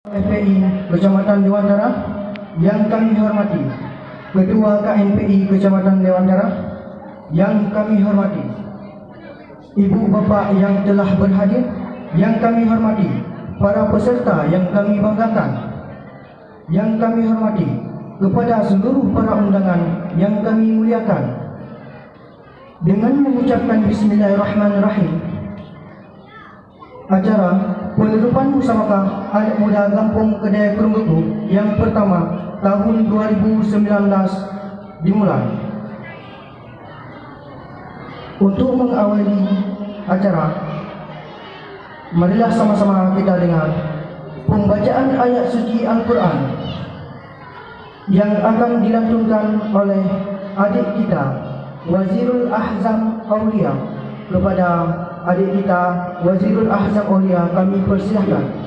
FPI Kecamatan Dewantara yang kami hormati, Ketua KNPI Kecamatan Dewantara yang kami hormati, Ibu Bapa yang telah berhadir yang kami hormati, para peserta yang kami banggakan yang kami hormati, kepada seluruh para undangan yang kami muliakan. Dengan mengucapkan Bismillahirrahmanirrahim, acara penutupan musabakah anak muda Kampung Kedai Kerumbutu yang pertama tahun 2019 dimulai. Untuk mengawali acara, marilah sama-sama kita dengar pembacaan ayat suci Al-Quran yang akan dilantunkan oleh adik kita Wazirul Ahzam Aulia. Kepada adik kita Wazirul Ahzam Aulia kami persilahkan.